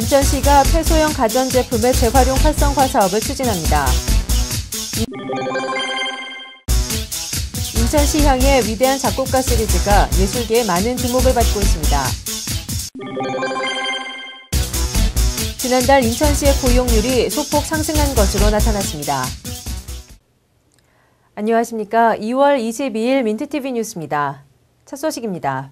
인천시가 폐소형 가전제품의 재활용 활성화 사업을 추진합니다. 인천시향의 위대한 작곡가 시리즈가 예술계에 많은 주목을 받고 있습니다. 지난달 인천시의 고용률이 소폭 상승한 것으로 나타났습니다. 안녕하십니까. 2월 22일 민트TV 뉴스입니다. 첫 소식입니다.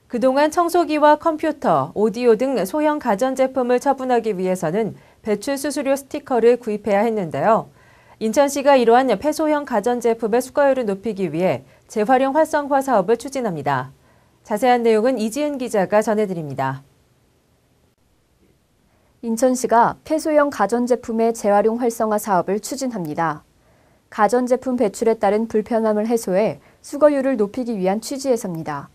그동안 청소기와 컴퓨터, 오디오 등 소형 가전제품을 처분하기 위해서는 배출 수수료 스티커를 구입해야 했는데요. 인천시가 이러한 폐소형 가전제품의 수거율을 높이기 위해 재활용 활성화 사업을 추진합니다. 자세한 내용은 이지은 기자가 전해드립니다. 인천시가 폐소형 가전제품의 재활용 활성화 사업을 추진합니다. 가전제품 배출에 따른 불편함을 해소해 수거율을 높이기 위한 취지에서입니다.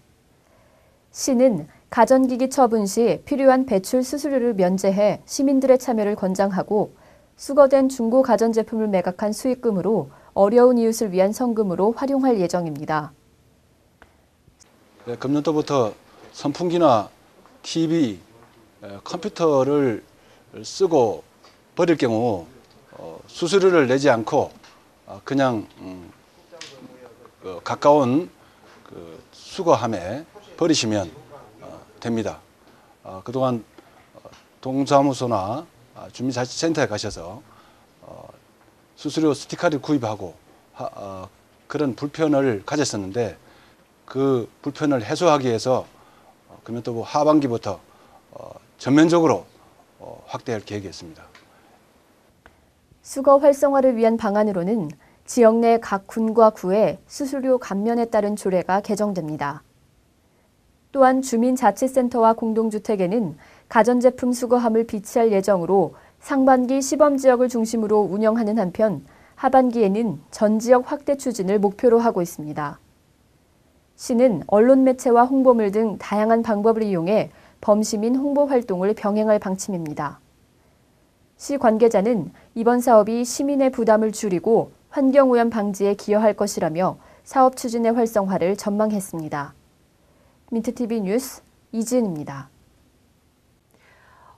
시는 가전기기 처분 시 필요한 배출 수수료를 면제해 시민들의 참여를 권장하고 수거된 중고 가전제품을 매각한 수익금으로 어려운 이웃을 위한 성금으로 활용할 예정입니다. 네, 금년도부터 선풍기나 TV, 컴퓨터를 쓰고 버릴 경우 수수료를 내지 않고 그냥 가까운 수거함에 버리시면 됩니다. 그동안 동사무소나 주민자치센터에 가셔서 수수료 스티커를 구입하고 그런 불편을 가졌었는데 그 불편을 해소하기 위해서 금년도 하반기부터 전면적으로 확대할 계획이었습니다. 수거 활성화를 위한 방안으로는 지역 내 각 군과 구에 수수료 감면에 따른 조례가 개정됩니다. 또한 주민자치센터와 공동주택에는 가전제품 수거함을 비치할 예정으로 상반기 시범지역을 중심으로 운영하는 한편 하반기에는 전 지역 확대 추진을 목표로 하고 있습니다. 시는 언론 매체와 홍보물 등 다양한 방법을 이용해 범시민 홍보 활동을 병행할 방침입니다. 시 관계자는 이번 사업이 시민의 부담을 줄이고 환경오염 방지에 기여할 것이라며 사업 추진의 활성화를 전망했습니다. 민트TV 뉴스 이지은입니다.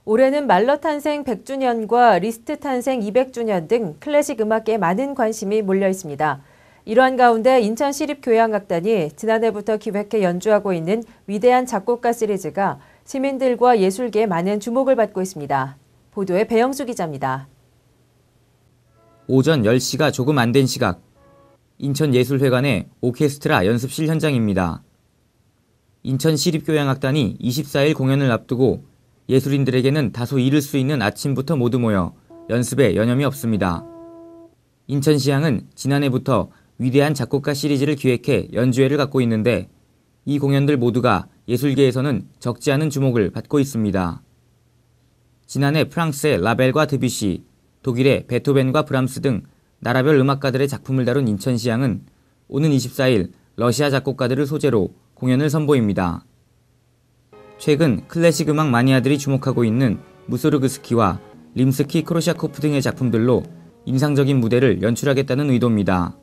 올해는 말러 탄생 100주년과 리스트 탄생 200주년 등 클래식 음악계에 많은 관심이 몰려 있습니다. 이러한 가운데 인천시립교향악단이 지난해부터 기획해 연주하고 있는 위대한 작곡가 시리즈가 시민들과 예술계에 많은 주목을 받고 있습니다. 보도에 배영수 기자입니다. 오전 10시가 조금 안 된 시각, 인천예술회관의 오케스트라 연습실 현장입니다. 인천시립교향악단이 24일 공연을 앞두고 예술인들에게는 다소 이를 수 있는 아침부터 모두 모여 연습에 여념이 없습니다. 인천시향은 지난해부터 위대한 작곡가 시리즈를 기획해 연주회를 갖고 있는데 이 공연들 모두가 예술계에서는 적지 않은 주목을 받고 있습니다. 지난해 프랑스의 라벨과 드뷔시, 독일의 베토벤과 브람스 등 나라별 음악가들의 작품을 다룬 인천시향은 오는 24일 러시아 작곡가들을 소재로 공연을 선보입니다. 최근 클래식 음악 마니아들이 주목하고 있는 무소르그스키와 림스키 크로샤코프 등의 작품들로 인상적인 무대를 연출하겠다는 의도입니다.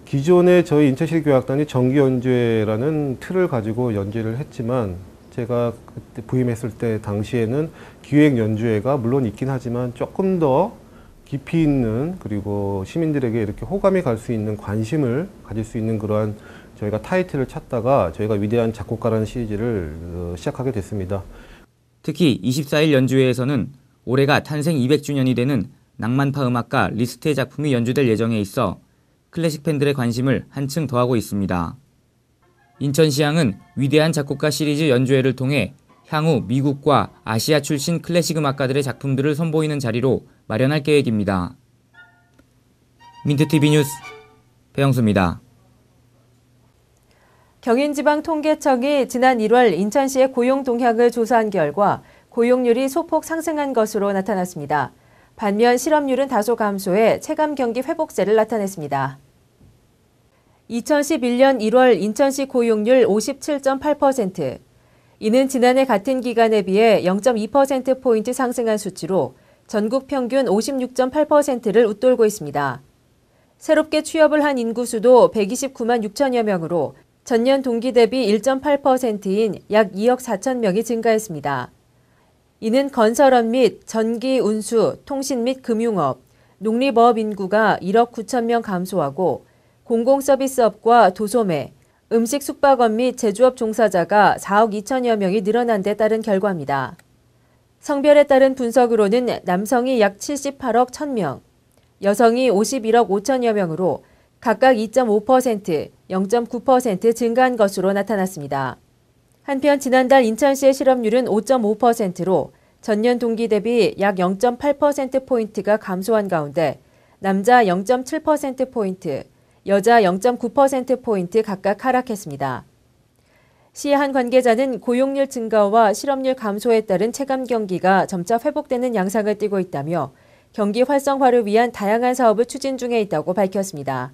기존에 저희 인천시립교향악단이 정기 연주회라는 틀을 가지고 연주를 했지만 제가 그때 부임했을 때 당시에는 기획 연주회가 물론 있긴 하지만 조금 더 깊이 있는 그리고 시민들에게 이렇게 호감이 갈 수 있는 관심을 가질 수 있는 그러한 저희가 타이틀을 찾다가 저희가 위대한 작곡가라는 시리즈를 시작하게 됐습니다. 특히 24일 연주회에서는 올해가 탄생 200주년이 되는 낭만파 음악가 리스트의 작품이 연주될 예정에 있어 클래식 팬들의 관심을 한층 더하고 있습니다. 인천시향은 위대한 작곡가 시리즈 연주회를 통해 향후 미국과 아시아 출신 클래식 음악가들의 작품들을 선보이는 자리로 마련할 계획입니다. 민트TV 뉴스 배영수입니다. 경인지방통계청이 지난 1월 인천시의 고용 동향을 조사한 결과 고용률이 소폭 상승한 것으로 나타났습니다. 반면 실업률은 다소 감소해 체감 경기 회복세를 나타냈습니다. 2011년 1월 인천시 고용률 57.8%. 이는 지난해 같은 기간에 비해 0.2%포인트 상승한 수치로 전국 평균 56.8%를 웃돌고 있습니다. 새롭게 취업을 한 인구 수도 129만 6천여 명으로 전년 동기 대비 1.8%인 약 2억 4천 명이 증가했습니다. 이는 건설업 및 전기, 운수, 통신 및 금융업, 농림업 인구가 1억 9천 명 감소하고 공공서비스업과 도소매, 음식 숙박업 및 제조업 종사자가 4억 2천여 명이 늘어난 데 따른 결과입니다. 성별에 따른 분석으로는 남성이 약 78억 1천 명, 여성이 51억 5천여 명으로 각각 2.5%, 0.9% 증가한 것으로 나타났습니다. 한편 지난달 인천시의 실업률은 5.5%로 전년 동기 대비 약 0.8%포인트가 감소한 가운데 남자 0.7%포인트, 여자 0.9%포인트 각각 하락했습니다. 시의 한 관계자는 고용률 증가와 실업률 감소에 따른 체감 경기가 점차 회복되는 양상을 띠고 있다며 경기 활성화를 위한 다양한 사업을 추진 중에 있다고 밝혔습니다.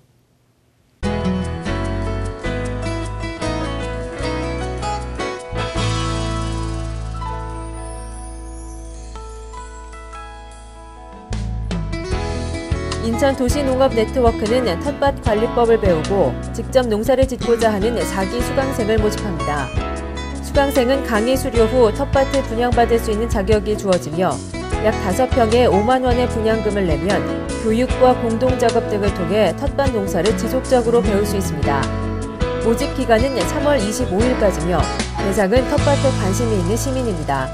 인천 도시농업 네트워크는 텃밭 관리법을 배우고 직접 농사를 짓고자 하는 4기 수강생을 모집합니다. 수강생은 강의 수료 후 텃밭을 분양받을 수 있는 자격이 주어지며 약 5평에 5만 원의 분양금을 내면 교육과 공동작업 등을 통해 텃밭 농사를 지속적으로 배울 수 있습니다. 모집 기간은 3월 25일까지며 대상은 텃밭에 관심이 있는 시민입니다.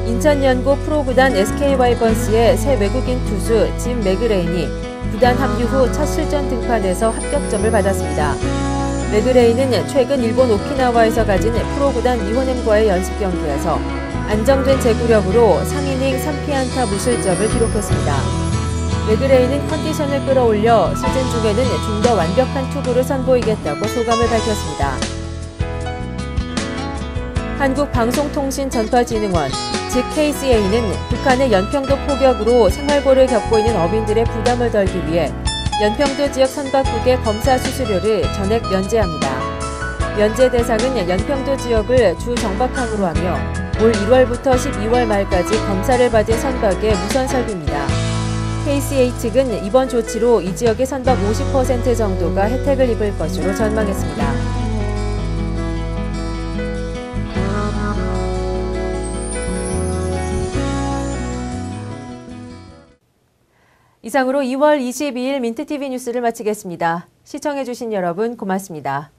인천 연고 프로구단 SK와이번스의 새 외국인 투수 짐 맥그레인이 구단 합류 후 첫 실전 등판에서 합격점을 받았습니다. 맥그레인은 최근 일본 오키나와에서 가진 프로구단 니혼엠과의 연습 경기에서 안정된 제구력으로 3이닝 3피안타 무실점을 기록했습니다. 맥그레인은 컨디션을 끌어올려 시즌 중에는 좀 더 완벽한 투구를 선보이겠다고 소감을 밝혔습니다. 한국방송통신전파진흥원 즉 KCA는 북한의 연평도 포격으로 생활고를 겪고 있는 어민들의 부담을 덜기 위해 연평도 지역 선박국의 검사 수수료를 전액 면제합니다. 면제 대상은 연평도 지역을 주 정박항으로 하며 올 1월부터 12월 말까지 검사를 받은 선박의 무선 설비입니다. KCA 측은 이번 조치로 이 지역의 선박 50% 정도가 혜택을 입을 것으로 전망했습니다. 이상으로 2월 22일 민트TV 뉴스를 마치겠습니다. 시청해주신 여러분 고맙습니다.